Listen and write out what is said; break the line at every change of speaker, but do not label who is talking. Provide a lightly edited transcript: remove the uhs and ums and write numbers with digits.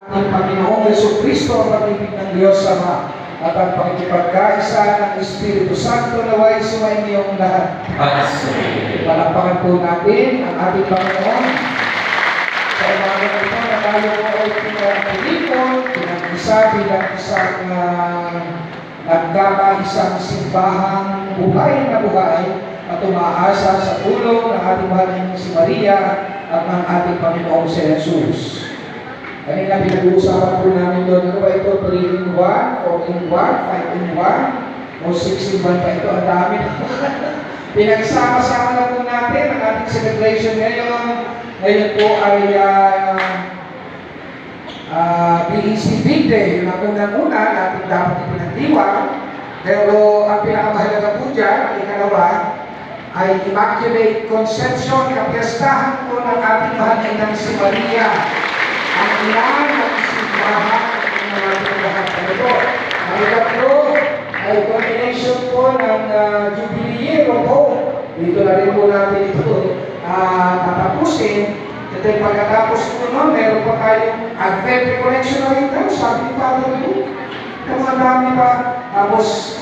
Ang Panginoong Jesucristo ang pag-ibig ng Diyos Ama at ang pakikipagkaisa ng Espiritu Santo naway sumainyo lahat. Palakpakan po natin ang ating Panginoon. Sa umaga na ito na tayo po ay pinag-ilipon, pinag-isa bilang isang nagkakaisang simbahang buhay na buhay at umaasa sa tulong ng ating mahal na si Maria at ng ating Panginoong si Jesus. Kanina pinag-uusapan po namin doon, ano ba ito? 3 in 1, 4 in 1, 5 in 1, o 6 in 1 pa ito. Ang dami na. Pinagsama-sama na po natin ang ating celebration ngayon. Ngayon po ay BEC Big Day. Yung una-una natin dapat ipinagdiwang. Pero ang pinakamahalaga po dyan, ang ikalawa, ay Immaculate Conception, kapiyastahan po ng ating mahal na inang si Maria. Ang ilan ng simbahan ng mga lahat na ito. Ang ikatlo ay combination po ng Jubilee Year of Hope. Dito na rin po natin ito tatapusin. At then pagkatapos po nun, meron pa tayong Advent Recollection na rin daw. Sabi ni Father Luke, ang madami pa. Tapos